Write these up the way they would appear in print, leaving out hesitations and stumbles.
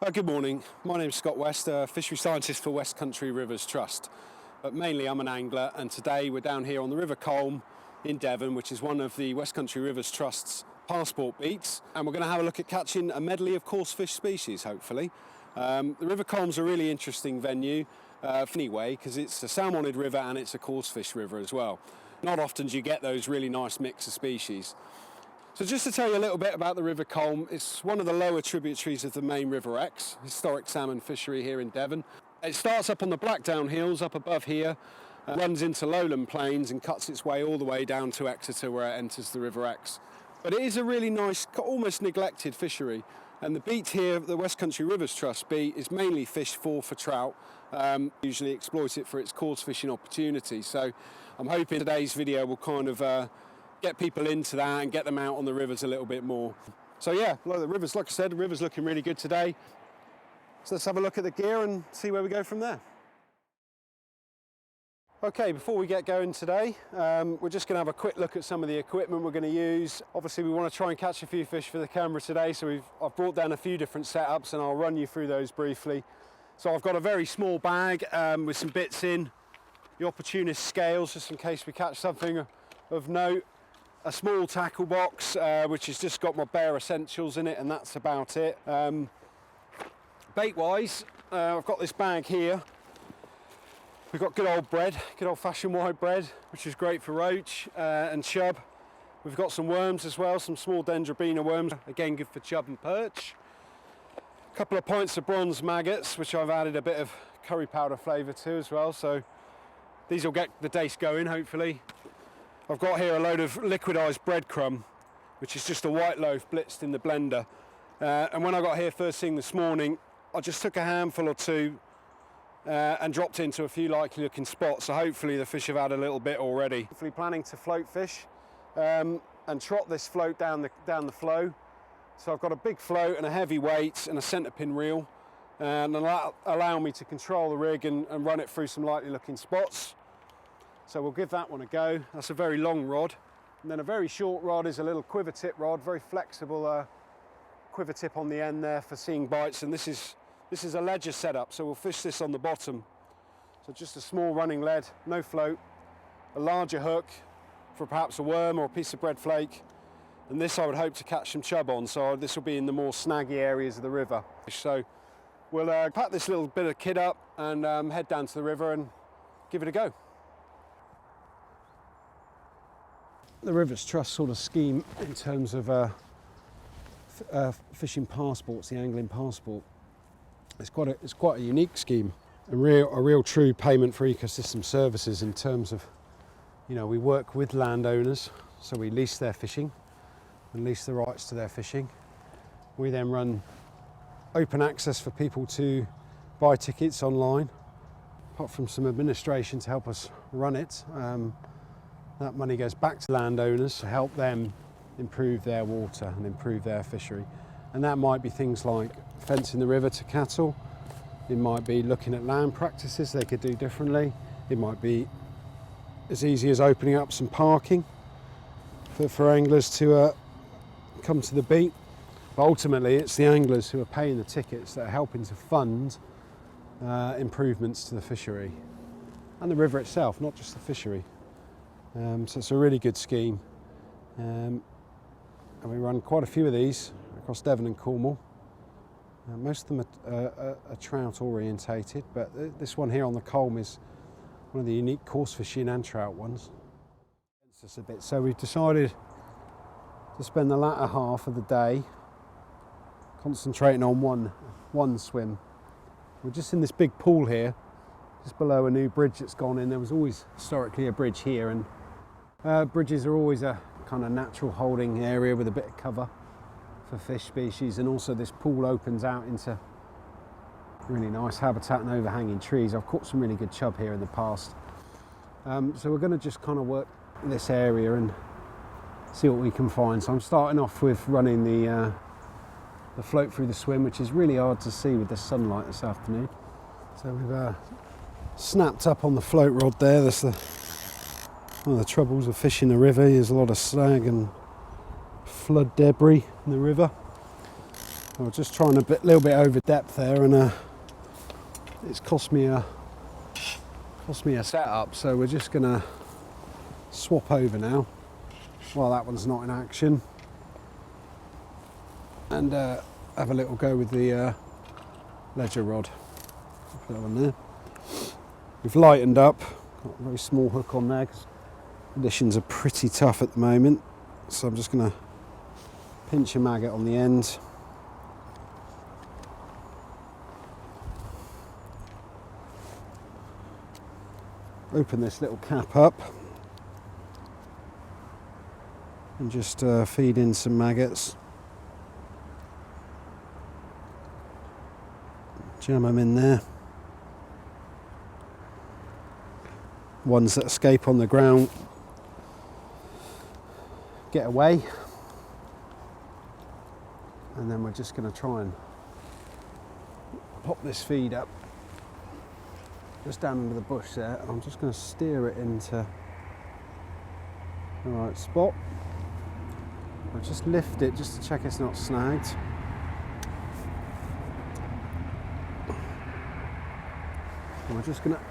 Good morning, my name's Scott West, Fisheries Scientist for Westcountry Rivers Trust. But mainly I'm an angler, and today we're down here on the River Culm in Devon, which is one of the Westcountry Rivers Trust's passport beats, and we're going to have a look at catching a medley of coarse fish species, hopefully. The River Culm's a really interesting venue anyway, because it's a salmonid river and it's a coarse fish river as well. Not often do you get those really nice mix of species. So just to tell you a little bit about the River Culm, it's one of the lower tributaries of the main River Exe, historic salmon fishery here in Devon. It starts up on the Blackdown Hills up above here, runs into lowland plains and cuts its way all the way down to Exeter where it enters the River Exe. But it is a really nice, almost neglected fishery. And the beat here, the Westcountry Rivers Trust beat, is mainly fished for trout. Usually exploit it for its coarse fishing opportunities. So I'm hoping today's video will kind of get people into that and get them out on the rivers a little bit more. So yeah, the rivers, like I said, the river's looking really good today. So let's have a look at the gear and see where we go from there. Okay, before we get going today, we're just going to have a quick look at some of the equipment we're going to use. Obviously we want to try and catch a few fish for the camera today, so I've brought down a few different setups and I'll run you through those briefly. So I've got a very small bag with some bits in, the opportunist scales just in case we catch something of note. A small tackle box which has just got my bare essentials in it, and that's about it. Bait wise, I've got this bag here. We've got good old bread, good old fashioned white bread, which is great for roach and chub. We've got some worms as well, some small dendrobina worms, again good for chub and perch. A couple of pints of bronze maggots, which I've added a bit of curry powder flavour to as well, so these will get the dace going hopefully. I've got here a load of liquidised breadcrumb, which is just a white loaf blitzed in the blender. And when I got here first thing this morning, I just took a handful or two and dropped into a few likely looking spots. So hopefully the fish have had a little bit already. Hopefully planning to float fish and trot this float down the flow. So I've got a big float and a heavy weight and a centre pin reel, and allow me to control the rig and run it through some likely looking spots. So we'll give that one a go. That's a very long rod. And then a very short rod is a little quiver tip rod, very flexible quiver tip on the end there for seeing bites. And this is a ledger setup, so we'll fish this on the bottom. So just a small running lead, no float, a larger hook for perhaps a worm or a piece of bread flake. And this I would hope to catch some chub on, so this will be in the more snaggy areas of the river. So we'll pack this little bit of kit up and head down to the river and give it a go. The Rivers Trust sort of scheme in terms of fishing passports, the angling passport, it's quite a unique scheme, a real true payment for ecosystem services in terms of, we work with landowners, so we lease their fishing and lease the rights to their fishing. We then run open access for people to buy tickets online, apart from some administration to help us run it. That money goes back to landowners to help them improve their water and improve their fishery. And that might be things like fencing the river to cattle. It might be looking at land practices they could do differently. It might be as easy as opening up some parking for anglers to come to the beat. But ultimately it's the anglers who are paying the tickets that are helping to fund improvements to the fishery and the river itself, not just the fishery. So it's a really good scheme, and we run quite a few of these across Devon and Cornwall. Most of them are trout orientated, but this one here on the Culm is one of the unique coarse fishing and trout ones. Us a bit. So we've decided to spend the latter half of the day concentrating on one swim. We're just in this big pool here, just below a new bridge that's gone in. There was always historically a bridge here, and bridges are always a kind of natural holding area with a bit of cover for fish species, and also this pool opens out into really nice habitat and overhanging trees. I've caught some really good chub here in the past. So we're going to just kind of work this area and see what we can find. So I'm starting off with running the float through the swim, which is really hard to see with the sunlight this afternoon. So we've snapped up on the float rod there. That's one of the troubles of fishing the river. There's a lot of slag and flood debris in the river. I was just trying a little bit over depth there, and it's cost me a setup. So we're just gonna swap over now while that one's not in action, and have a little go with the ledger rod. Put that one there. We've lightened up. Got a very small hook on there because conditions are pretty tough at the moment. So I'm just gonna pinch a maggot on the end. Open this little cap up and just feed in some maggots. Jam them in there. Ones that escape on the ground get away, and then we're just going to try and pop this feed up just down under the bush there. I'm just going to steer it into the right spot. I'll just lift it just to check it's not snagged. And we're just going to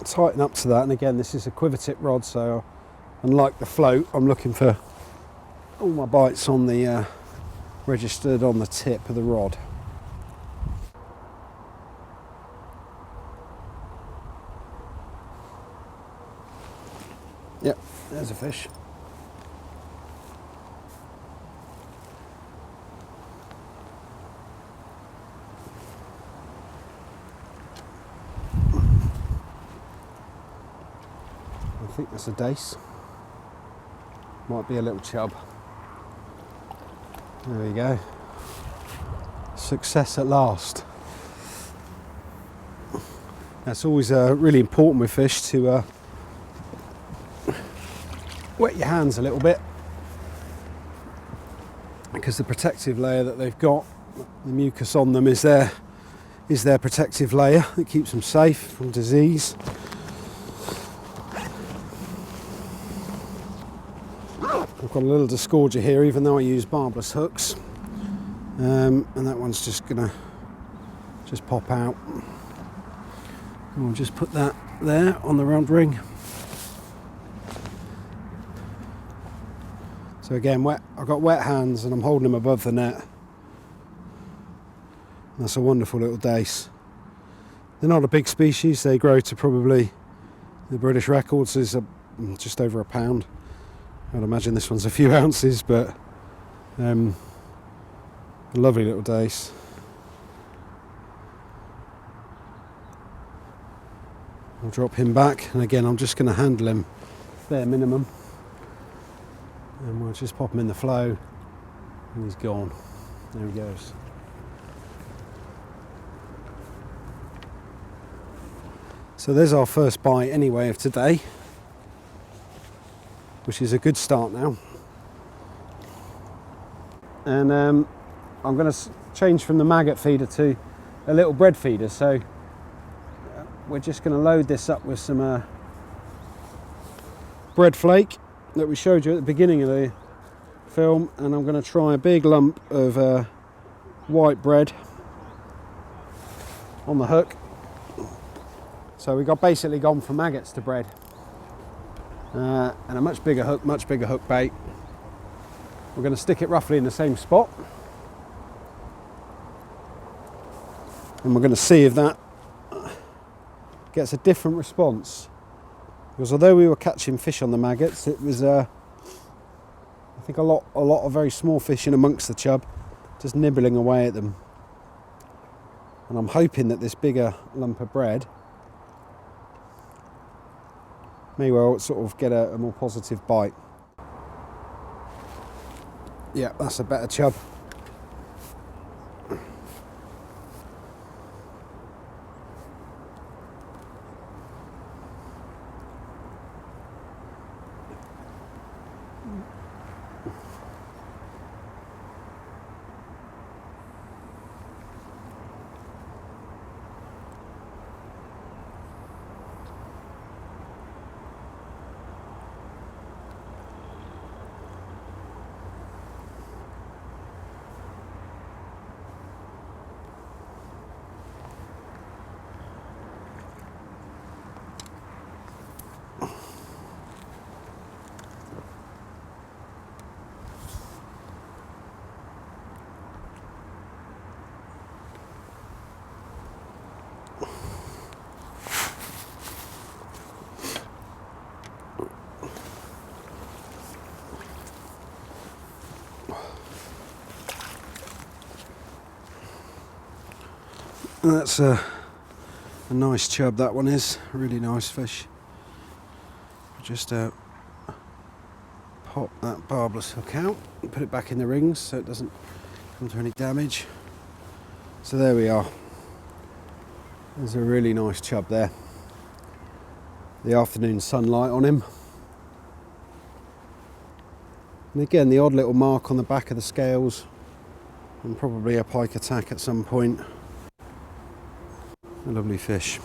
tighten up to that, and again, this is a quiver tip rod, so unlike the float, I'm looking for all my bites on the registered on the tip of the rod. Yep, there's a fish. I think that's a dace. Might be a little chub. There we go. Success at last. That's always really important with fish to wet your hands a little bit, because the protective layer that they've got, the mucus on them, is their protective layer that keeps them safe from disease. I've got a little disgorger here, even though I use barbless hooks, and that one's just gonna pop out. And we'll just put that there on the rod ring. So again, I've got wet hands and I'm holding them above the net. That's a wonderful little dace. They're not a big species. They grow to probably, the British records is just over a pound. I'd imagine this one's a few ounces, but a lovely little dace. I'll drop him back, and again I'm just going to handle him bare minimum, and we'll just pop him in the flow, and he's gone. There he goes. So there's our first bite anyway of today, which is a good start now. And I'm going to change from the maggot feeder to a little bread feeder. So we're just going to load this up with some bread flake that we showed you at the beginning of the film, and I'm going to try a big lump of white bread on the hook. So we got basically gone from maggots to bread, and a much bigger hook bait. We're going to stick it roughly in the same spot, and we're going to see if that gets a different response, because although we were catching fish on the maggots, it was I think a lot of very small fish in amongst the chub, just nibbling away at them. And I'm hoping that this bigger lump of bread may well sort of get a more positive bite. Yeah, that's a better chub. And that's a nice chub, that one is. A really nice fish. Just pop that barbless hook out and put it back in the rings so it doesn't come to any damage. So there we are. There's a really nice chub there. The afternoon sunlight on him. And again, the odd little mark on the back of the scales, and probably a pike attack at some point. A lovely fish.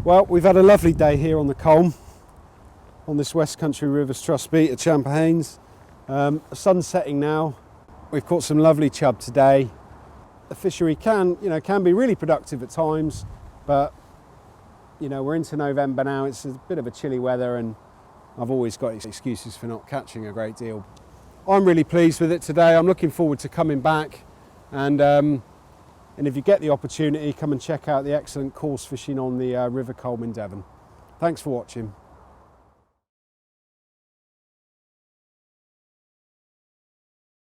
Well, we've had a lovely day here on the Culm, on this Westcountry Rivers Trust Beat at Champerhaies. Sun's setting now. We've caught some lovely chub today. The fishery can be really productive at times, but we're into November now. It's a bit of a chilly weather, and I've always got excuses for not catching a great deal. I'm really pleased with it today. I'm looking forward to coming back, and if you get the opportunity, come and check out the excellent coarse fishing on the River Culm in Devon. Thanks for watching.